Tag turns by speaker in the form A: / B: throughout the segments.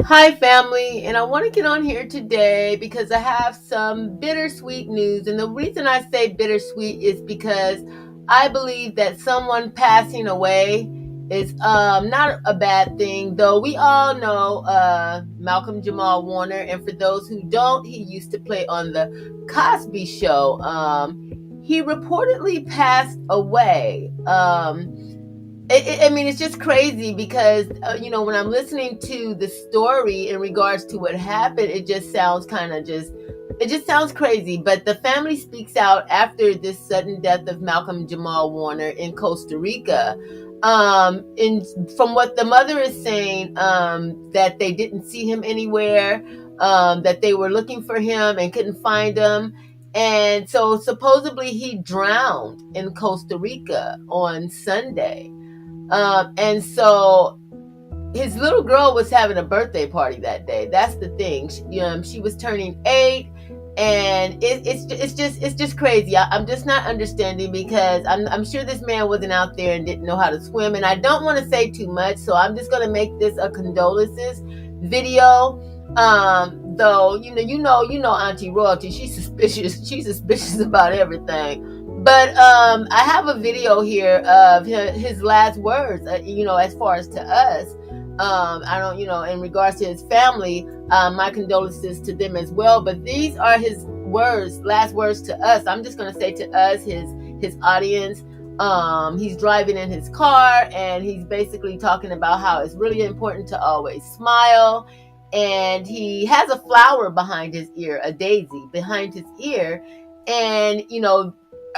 A: Hi, family, and I want to get on here today because I have some bittersweet news. And the reason I say bittersweet is because I believe that someone passing away is not a bad thing, though we all know Malcolm Jamal Warner. And for those who don't, he used to play on the Cosby Show. He reportedly passed away. I mean, it's just crazy because, when I'm listening to the story in regards to what happened, it just sounds it just sounds crazy. But the family speaks out after this sudden death of Malcolm Jamal Warner in Costa Rica. And from what the mother is saying, that they didn't see him anywhere, that they were looking for him and couldn't find him. And so supposedly he drowned in Costa Rica on Sunday. And so his little girl was having a birthday party that day. That's the thing. She was turning 8, and it's just crazy. I'm just not understanding because I'm sure this man wasn't out there and didn't know how to swim. And I don't want to say too much, so I'm just gonna make this a condolences video. Though Auntie Royalty, she's suspicious. She's suspicious about everything. But I have a video here of his last words. As far as to us, I don't, in regards to his family, my condolences to them as well. But these are his words, last words to us. I'm just gonna say to us, his audience. He's driving in his car, and he's basically talking about how it's really important to always smile. And he has a flower behind his ear, a daisy behind his ear, and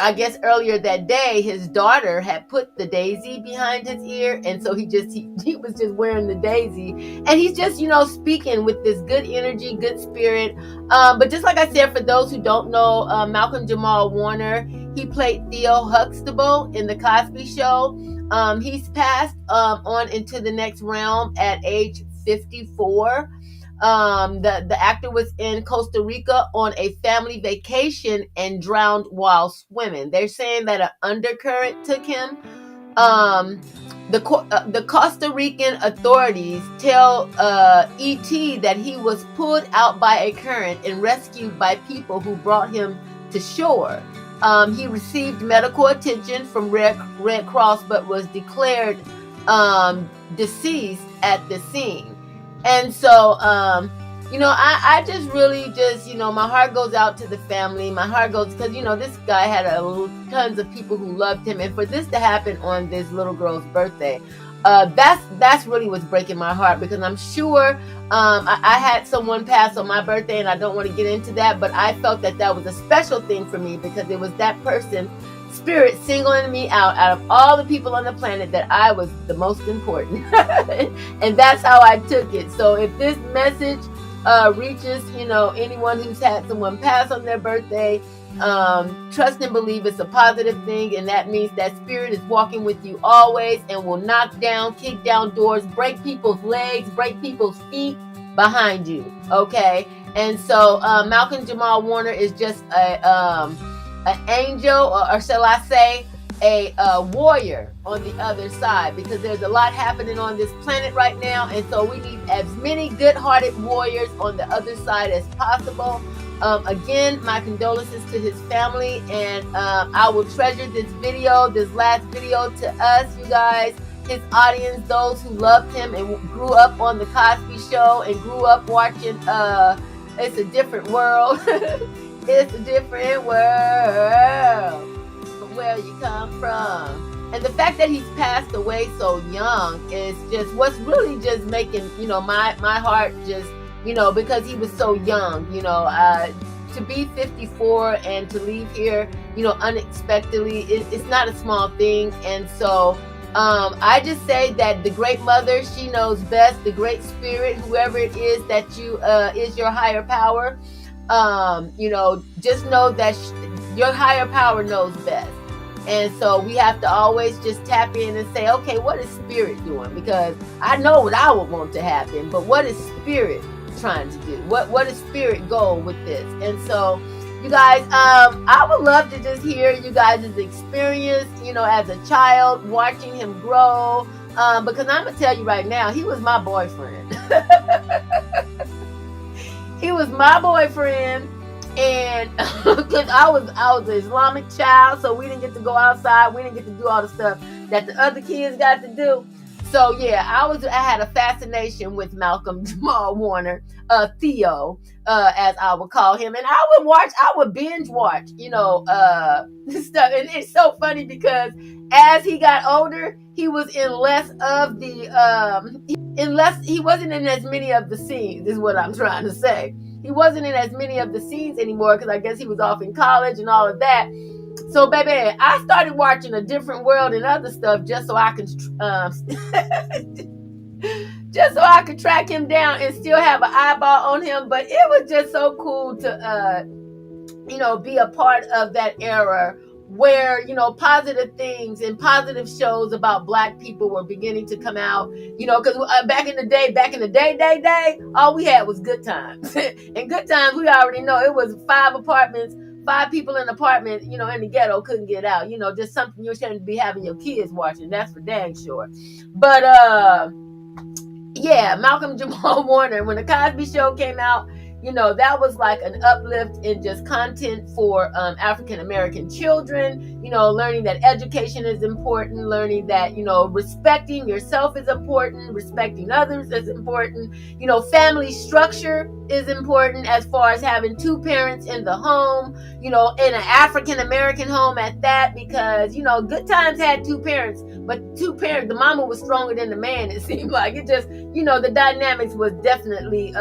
A: I guess earlier that day, his daughter had put the daisy behind his ear, and so he was just wearing the daisy, and he's just speaking with this good energy, good spirit. But just like I said, for those who don't know, Malcolm Jamal Warner, he played Theo Huxtable in the Cosby Show. He's passed on into the next realm at age 54. The actor was in Costa Rica on a family vacation and drowned while swimming. They're saying that an undercurrent took him. Um, the Costa Rican authorities tell ET that he was pulled out by a current and rescued by people who brought him to shore. He received medical attention from Red Cross, but was declared deceased at the scene. And so, I just really my heart goes out to the family. My heart goes because, this guy had tons of people who loved him. And for this to happen on this little girl's birthday, that's really what's breaking my heart, because I'm sure I had someone pass on my birthday, and I don't want to get into that, but I felt that was a special thing for me because it was that person spirit singling me out of all the people on the planet, that I was the most important. And that's how I took it. So if this message reaches anyone who's had someone pass on their birthday, trust and believe it's a positive thing, and that means that spirit is walking with you always and will knock down, kick down doors, break people's legs, break people's feet behind you. Okay. And so Malcolm Jamal Warner is just an angel, or shall I say, a warrior on the other side, because there's a lot happening on this planet right now, and so we need as many good-hearted warriors on the other side as possible. Again, my condolences to his family, and I will treasure this last video to us, you guys, his audience, those who loved him and grew up on the Cosby Show and grew up watching It's a Different World. It's a different world from where you come from. And the fact that he's passed away so young is just what's really just making, my heart just, because he was so young, to be 54 and to leave here, unexpectedly, it's not a small thing. And so I just say that the great mother, she knows best, the great spirit, whoever it is that you is your higher power. Just know that your higher power knows best. And so we have to always just tap in and say, okay, what is spirit doing? Because I know what I would want to happen, but what is spirit trying to do? What is spirit goal with this? And so, you guys, I would love to just hear you guys' experience, as a child, watching him grow. Because I'm going to tell you right now, he was my boyfriend. He was my boyfriend, and because I was an Islamic child, so we didn't get to go outside. We didn't get to do all the stuff that the other kids got to do. So yeah, I had a fascination with Malcolm Jamal Warner, Theo, as I would call him, and I would binge watch, stuff, and it's so funny because as he got older, he was in less of the he wasn't in as many of the scenes, is what I'm trying to say. He wasn't in as many of the scenes anymore because I guess he was off in college and all of that. So, baby, I started watching A Different World and other stuff just so I can, just so I could track him down and still have an eyeball on him. But it was just so cool to, be a part of that era where, positive things and positive shows about Black people were beginning to come out, because back in the day, all we had was Good Times. And Good Times, we already know it was 5 people in an apartment, in the ghetto, couldn't get out, just something you shouldn't be having your kids watching. That's for dang sure. But, yeah, Malcolm Jamal Warner, when the Cosby Show came out, that was like an uplift in just content for African American children, learning that education is important, learning that, respecting yourself is important, respecting others is important, family structure is important as far as having 2 parents in the home, in an African American home at that, because, Good Times had 2 parents, but the mama was stronger than the man, it seemed like. It just, the dynamics was definitely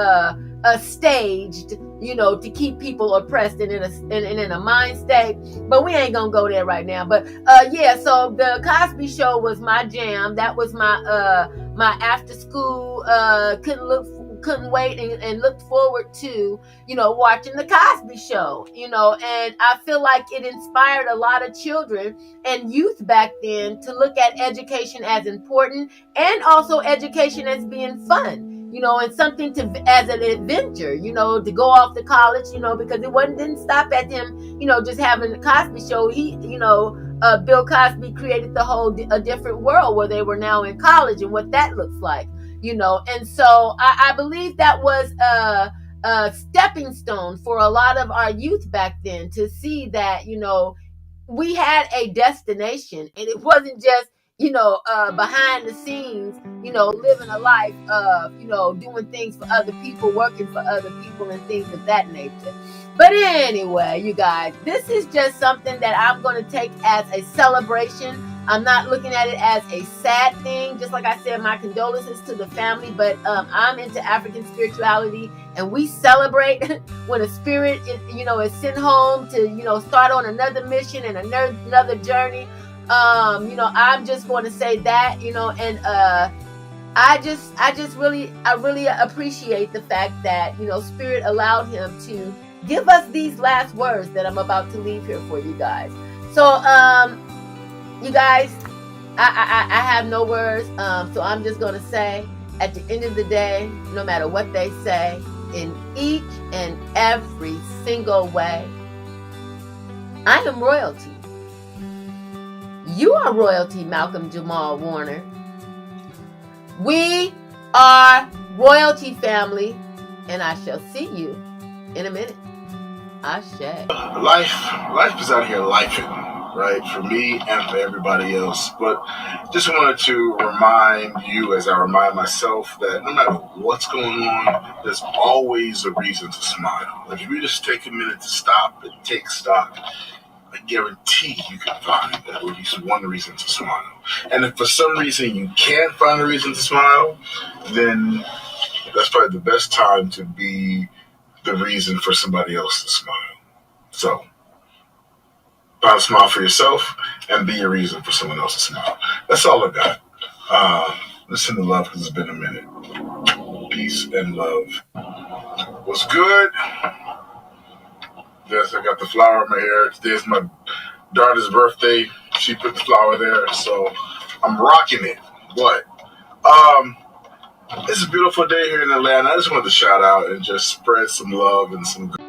A: staged, to keep people oppressed and in a mind state. But we ain't gonna go there right now. But yeah, so the Cosby Show was my jam. That was my my after school. Couldn't wait and looked forward to, watching the Cosby Show, and I feel like it inspired a lot of children and youth back then to look at education as important and also education as being fun. And something as an adventure, to go off to college, because didn't stop at him, just having the Cosby Show. Bill Cosby created a different world where they were now in college and what that looks like, and so I believe that was a stepping stone for a lot of our youth back then to see that, we had a destination and it wasn't just, behind the scenes, living a life of, doing things for other people, working for other people and things of that nature. But anyway, you guys, this is just something that I'm going to take as a celebration. I'm not looking at it as a sad thing. Just like I said, my condolences to the family, but I'm into African spirituality and we celebrate when a spirit is sent home to, start on another mission and another journey. I'm just going to say that, and I really appreciate the fact that, Spirit allowed him to give us these last words that I'm about to leave here for you guys. So, you guys, I have no words. So I'm just going to say, at the end of the day, no matter what they say, in each and every single way, I am royalty. You are royalty, Malcolm Jamal Warner. We are royalty, family, and I shall see you in a minute. Ashe.
B: Life is out here lifing, right? For me and for everybody else. But just wanted to remind you, as I remind myself, that no matter what's going on, there's always a reason to smile. Like if you just take a minute to stop and take stock, I guarantee you can find at least one reason to smile. And if for some reason you can't find a reason to smile, then that's probably the best time to be the reason for somebody else to smile. So, find a smile for yourself and be a reason for someone else to smile. That's all I got. Listen to love because it's been a minute. Peace and love. What's good? Yes, I got the flower in my hair. Today's my daughter's birthday. She put the flower there, so I'm rocking it. What? It's a beautiful day here in Atlanta. I just wanted to shout out and just spread some love and some good